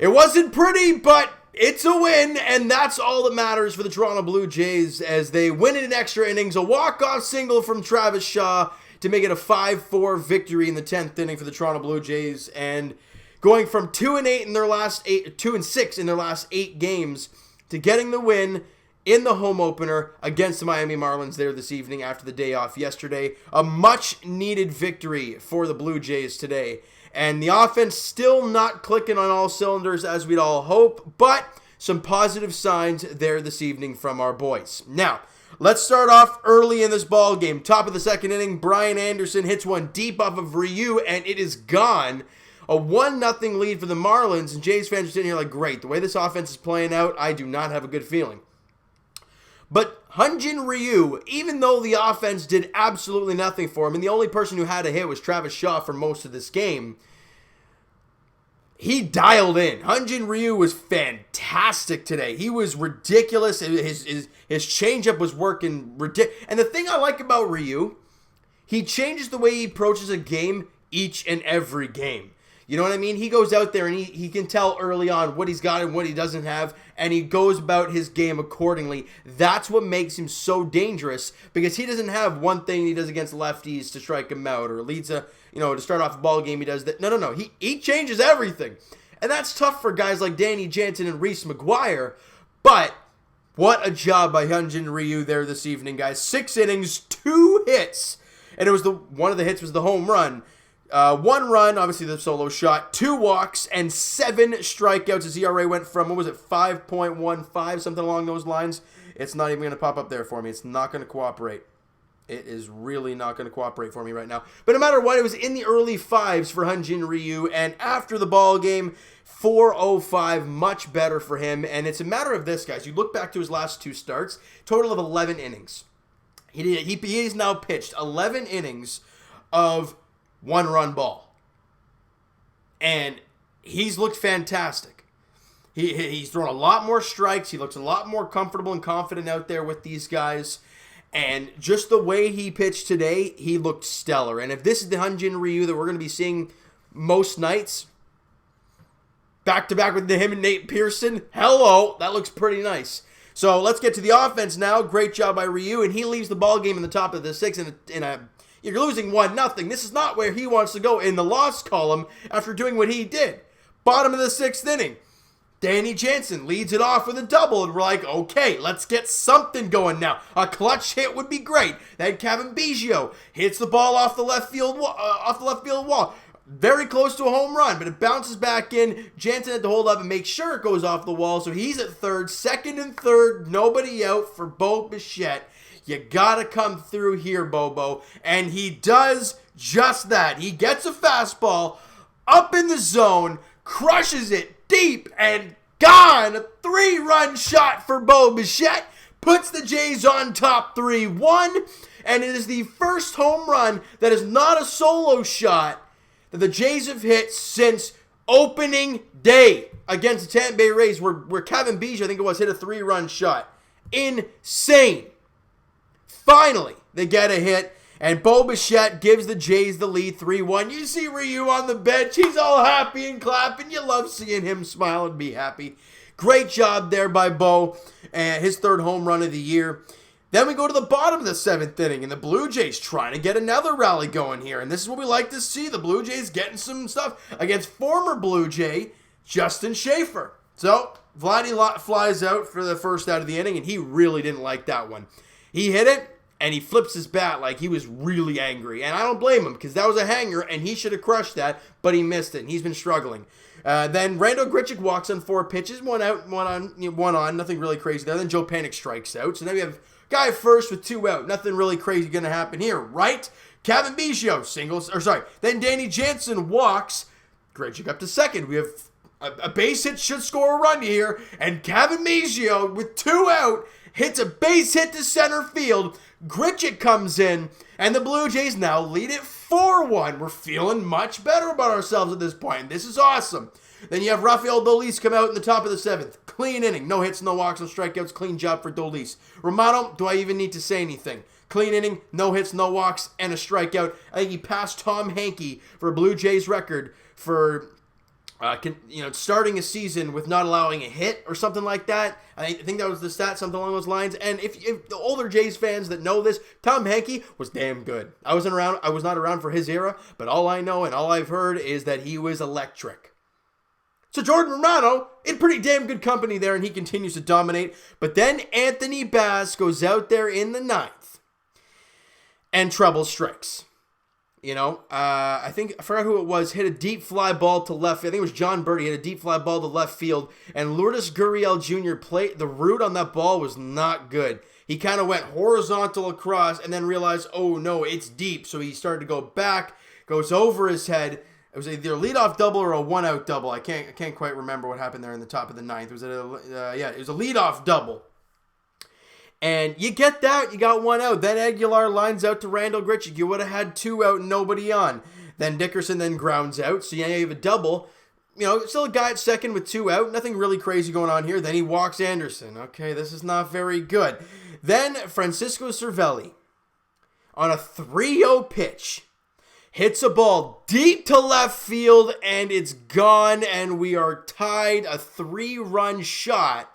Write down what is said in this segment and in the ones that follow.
It wasn't pretty, but it's a win, and that's all that matters for the Toronto Blue Jays as they win in extra innings. A walk-off single from Travis Shaw to make it a 5-4 victory in the 10th inning for the Toronto Blue Jays, and going from 2-6 in their last 8 games to getting the win in the home opener against the Miami Marlins there this evening after the day off yesterday. A much-needed victory for the Blue Jays today. And the offense still not clicking on all cylinders as we'd all hope, but some positive signs there this evening from our boys. Now, let's start off early in this ball game. Top of the second inning, Brian Anderson hits one deep off of Ryu, and it is gone. A 1-0 lead for the Marlins, and Jays fans are sitting here like, great, the way this offense is playing out, I do not have a good feeling. But Hyun-Jin Ryu, even though the offense did absolutely nothing for him, and the only person who had a hit was Travis Shaw for most of this game, he dialed in. Hyun-Jin Ryu was fantastic today. He was ridiculous. His changeup was working ridiculous. And the thing I like about Ryu, he changes the way he approaches a game each and every game. You know what I mean? He goes out there and he can tell early on what he's got and what he doesn't have, and he goes about his game accordingly. That's what makes him so dangerous, because he doesn't have one thing he does against lefties to strike him out, or leads to start off a ball game he does that. No. He changes everything. And that's tough for guys like Danny Jansen and Reese McGuire, but what a job by Hyun-Jin Ryu there this evening, guys. 6 innings, 2 hits, and it was one of the hits was the home run. 1 run, obviously the solo shot, 2 walks, and 7 strikeouts. His ERA went from, 5.15, something along those lines. It's not even going to pop up there for me. It's not going to cooperate. It is really not going to cooperate for me right now. But no matter what, it was in the early 5s for Hyun-Jin Ryu, and after the ball game, 4.05, much better for him. And it's a matter of this, guys. You look back to his last 2 starts, total of 11 innings. He has now pitched 11 innings of 1-run ball, and he's looked fantastic. He's thrown a lot more strikes. He looks a lot more comfortable and confident out there with these guys, and just the way he pitched today, he looked stellar. And if this is the Hyun-Jin Ryu that we're going to be seeing most nights, back to back with him and Nate Pearson, hello, that looks pretty nice. So let's get to the offense now. Great job by Ryu, and he leaves the ball game in the top of the 6th in a you're losing 1-0. This is not where he wants to go in the loss column after doing what he did. Bottom of the 6th inning, Danny Jansen leads it off with a double, and we're like, okay, let's get something going now. A clutch hit would be great. Then Kevin Biggio hits the ball off the left field wall. Very close to a home run, but it bounces back in. Jansen had to hold up and make sure it goes off the wall, so he's at third. Second and third, nobody out for Bo Bichette. You gotta come through here, Bobo. And he does just that. He gets a fastball up in the zone, crushes it deep, and gone. A 3-run shot for Bo Bichette. Puts the Jays on top 3-1. And it is the first home run that is not a solo shot that the Jays have hit since opening day against the Tampa Bay Rays, where Kevin Biggio, I think it was, hit a 3-run shot. Insane. Finally, they get a hit, and Bo Bichette gives the Jays the lead 3-1. You see Ryu on the bench. He's all happy and clapping. You love seeing him smile and be happy. Great job there by Bo, and his 3rd home run of the year. Then we go to the bottom of the 7th inning, and the Blue Jays trying to get another rally going here. And this is what we like to see, the Blue Jays getting some stuff against former Blue Jay, Justin Schaefer. So, Vladdy flies out for the first out of the inning, and he really didn't like that one. He hit it, and he flips his bat like he was really angry. And I don't blame him, because that was a hanger, and he should have crushed that, but he missed it, and he's been struggling. Then Randall Grichuk walks on 4 pitches, 1 out, 1 on, nothing really crazy there. Then Joe Panik strikes out. So then we have guy first with 2 out. Nothing really crazy going to happen here, right? Kevin Biggio Then Danny Jansen walks. Grichuk up to second. We have a base hit should score a run here. And Kevin Biggio with 2 out hits a base hit to center field. Grichuk comes in, and the Blue Jays now lead it 4-1. We're feeling much better about ourselves at this point. This is awesome. Then you have Rafael Dolis come out in the top of the 7th. Clean inning. No hits, no walks, no strikeouts. Clean job for Dolis. Romano, do I even need to say anything? Clean inning, no hits, no walks, and a strikeout. I think he passed Tom Hankey for a Blue Jays record for starting a season with not allowing a hit or something like that. I think that was the stat, something along those lines. And if the older Jays fans that know this, Tom Henke was damn good. I was not around for his era, but all I know and all I've heard is that he was electric. So Jordan Romano in pretty damn good company there, and he continues to dominate. But then Anthony Bass goes out there in the ninth, and trouble strikes. I forgot who it was, hit a deep fly ball to left. I think it was John Birdie hit a deep fly ball to left field, and Lourdes Gurriel Jr. the root on that ball was not good. He kind of went horizontal across and then realized, oh no, it's deep. So he started to go back, goes over his head. It was either a leadoff double or a one-out double. I can't quite remember what happened there in the top of the ninth. It was it was a leadoff double. And you get that, you got one out. Then Aguilar lines out to Randall Grichuk. You would have had two out and nobody on. Then Dickerson then grounds out. So you have a double. Still a guy at second with two out. Nothing really crazy going on here. Then he walks Anderson. Okay, this is not very good. Then Francisco Cervelli on a 3-0 pitch hits a ball deep to left field and it's gone and we are tied, a 3-run shot.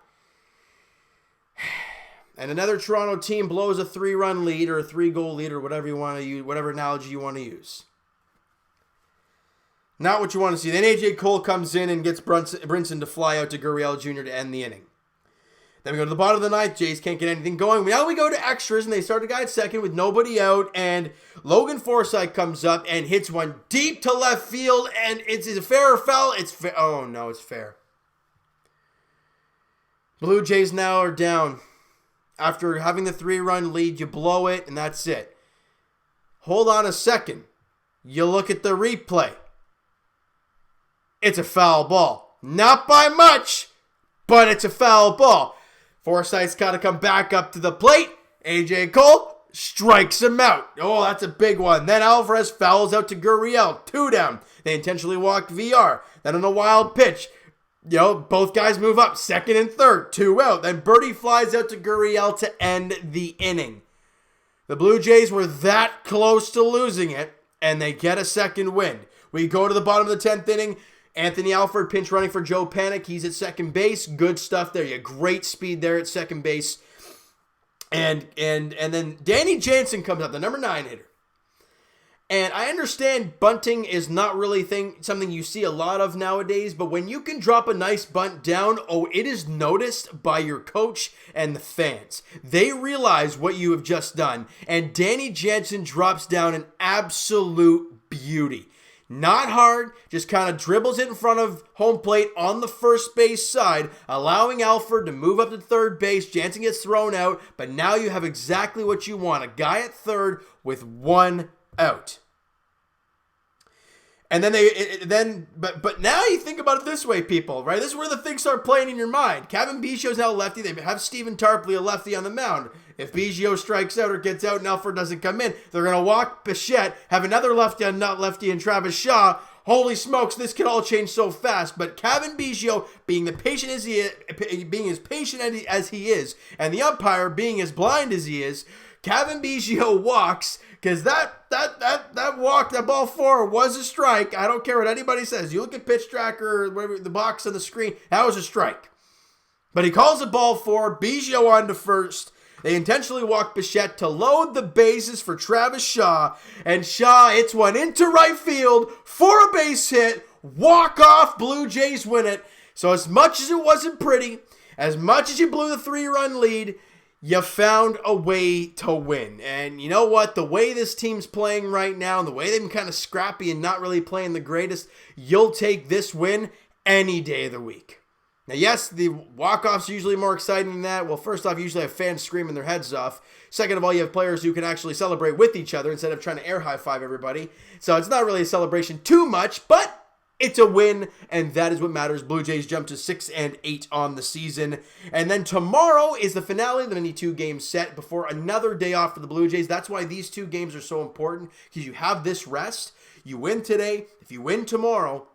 And another Toronto team blows a 3-run lead or a 3-goal lead or whatever you want to use, whatever analogy you want to use. Not what you want to see. Then AJ Cole comes in and gets Brinson to fly out to Gurriel Jr. to end the inning. Then we go to the bottom of the ninth. Jays can't get anything going. Now we go to extras, and they start a guy at second with nobody out, and Logan Forsythe comes up and hits one deep to left field, and is it fair or foul? It's fair. Oh, no, it's fair. Blue Jays now are down. After having the 3-run lead, you blow it, and that's it. Hold on a second. You look at the replay. It's a foul ball. Not by much, but it's a foul ball. Forsythe's got to come back up to the plate. AJ Cole strikes him out. Oh, that's a big one. Then Alvarez fouls out to Gurriel. 2 down. They intentionally walked VR. Then on a wild pitch, both guys move up, second and third, 2 out. Then Birdie flies out to Gurriel to end the inning. The Blue Jays were that close to losing it, and they get a second win. We go to the bottom of the 10th inning. Anthony Alford pinch running for Joe Panik. He's at second base. Good stuff there. You have great speed there at second base. And then Danny Jansen comes up, the number 9 hitter. And I understand bunting is not really something you see a lot of nowadays, but when you can drop a nice bunt down, it is noticed by your coach and the fans. They realize what you have just done, and Danny Jansen drops down an absolute beauty. Not hard, just kind of dribbles it in front of home plate on the first base side, allowing Alford to move up to third base. Jansen gets thrown out, but now you have exactly what you want, a guy at third with 1 out. And then but now you think about it this way, people, right? This is where the things start playing in your mind. Kevin Biggio's now lefty. They have Stephen Tarpley, a lefty, on the mound. If Biggio strikes out or gets out and Alford doesn't come in, they're going to walk Bichette, have another lefty on not lefty and Travis Shaw. Holy smokes, this could all change so fast. But Kevin Biggio, being as patient as he is, and the umpire being as blind as he is, Kevin Biggio walks, because that ball 4 was a strike. I don't care what anybody says. You look at Pitch Tracker or whatever, the box on the screen, that was a strike. But he calls the ball 4, Biggio on to first. They intentionally walk Bichette to load the bases for Travis Shaw, and Shaw hits one into right field for a base hit. Walk off, Blue Jays win it. So as much as it wasn't pretty, as much as you blew the 3-run lead, you found a way to win. And you know what? The way this team's playing right now, and the way they've been kind of scrappy and not really playing the greatest, you'll take this win any day of the week. Now, yes, the walk-offs are usually more exciting than that. Well, first off, you usually have fans screaming their heads off. Second of all, you have players who can actually celebrate with each other instead of trying to air high-five everybody. So it's not really a celebration too much, but it's a win, and that is what matters. Blue Jays jump to 6-8 on the season. And then tomorrow is the finale of the mini 2-game set before another day off for the Blue Jays. That's why these 2 games are so important, because you have this rest. You win today. If you win tomorrow,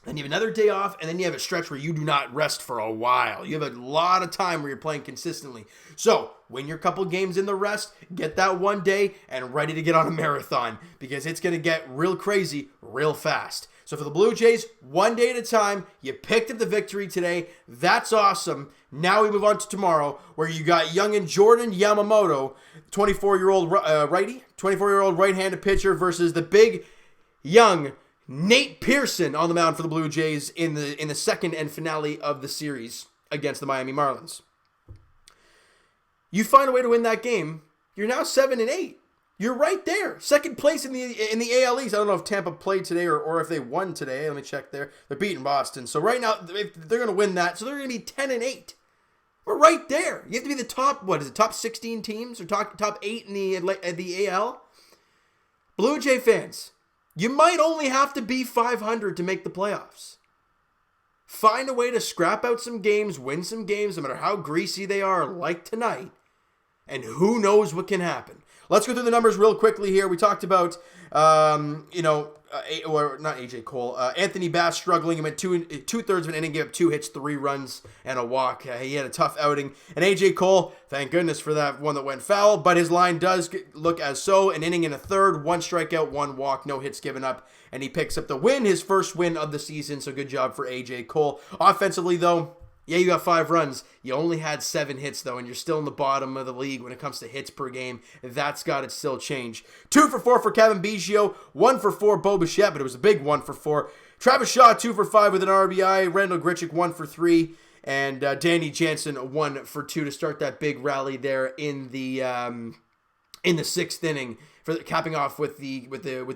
then you have another day off, and then you have a stretch where you do not rest for a while. You have a lot of time where you're playing consistently. So, win your couple games in the rest, get that 1 day, and ready to get on a marathon, because it's going to get real crazy real fast. So for the Blue Jays, one day at a time, you picked up the victory today. That's awesome. Now we move on to tomorrow, where you got youngin' Jordan Yamamoto, 24-year-old righty, 24-year-old right-handed pitcher versus the big, young Nate Pearson on the mound for the Blue Jays in the second and finale of the series against the Miami Marlins. You find a way to win that game, you're now 7-8. You're right there. Second place in the AL East. I don't know if Tampa played today or if they won today. Let me check there. They're beating Boston. So right now, they're going to win that. So they're going to be 10-8. We're right there. You have to be the top, top 16 teams or top 8 in the AL? Blue Jay fans, you might only have to be 500 to make the playoffs. Find a way to scrap out some games, win some games, no matter how greasy they are, like tonight. And who knows what can happen. Let's go through the numbers real quickly here. We talked about, not AJ Cole. Anthony Bass struggling. He went two-thirds of an inning, gave up 2 hits, 3 runs, and a walk. He had a tough outing. And AJ Cole, thank goodness for that one that went foul, but his line does look as so. An inning and a third, 1 strikeout, 1 walk, no hits given up, and he picks up the win, his first win of the season, so good job for AJ Cole. Offensively, though, yeah, you got 5 runs. You only had 7 hits, though, and you're still in the bottom of the league when it comes to hits per game. That's got to still change. 2 for 4 for Kevin Biggio, 1 for 4 Bo Bichette, but it was a big 1 for 4. Travis Shaw, 2 for 5 with an RBI. Randall Grichuk, 1 for 3. And Danny Jansen, 1 for 2 to start that big rally there in the 6th inning, for capping off with the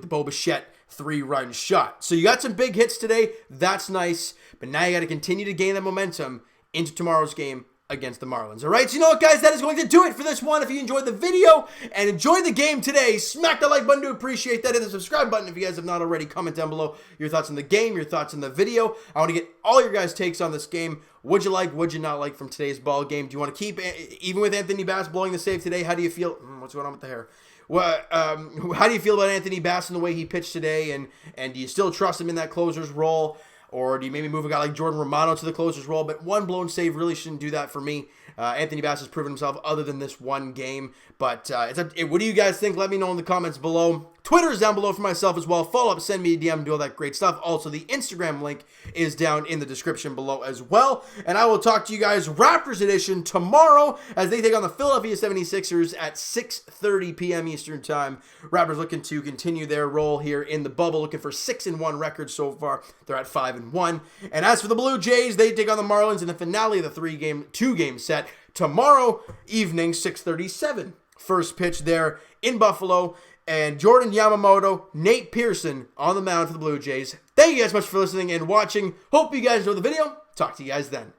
Bo Bichette 3-run shot. So you got some big hits today. That's nice. But now you got to continue to gain that momentum into tomorrow's game against the Marlins. All right, so you know what, guys? That is going to do it for this one. If you enjoyed the video and enjoyed the game today, smack that like button to appreciate that. Hit the subscribe button if you guys have not already. Comment down below your thoughts on the game, your thoughts on the video. I want to get all your guys' takes on this game. What'd you like? What'd you not like from today's ball game? Do you want to keep, even with Anthony Bass blowing the save today, how do you feel? What's going on with the hair? Well, how do you feel about Anthony Bass and the way he pitched today? And do you still trust him in that closer's role? Or do you maybe move a guy like Jordan Romano to the closer's role? But one blown save really shouldn't do that for me. Anthony Bass has proven himself other than this one game. But what do you guys think? Let me know in the comments below. Twitter is down below for myself as well. Follow up, send me a DM, do all that great stuff. Also, the Instagram link is down in the description below as well. And I will talk to you guys Raptors edition tomorrow as they take on the Philadelphia 76ers at 6:30 p.m. Eastern Time. Raptors looking to continue their role here in the bubble, looking for 6-1 records so far. They're at 5-1. And as for the Blue Jays, they take on the Marlins in the finale of the two-game set tomorrow evening, 6:37. First pitch there in Buffalo. And Jordan Yamamoto, Nate Pearson on the mound for the Blue Jays. Thank you guys so much for listening and watching. Hope you guys enjoyed the video. Talk to you guys then.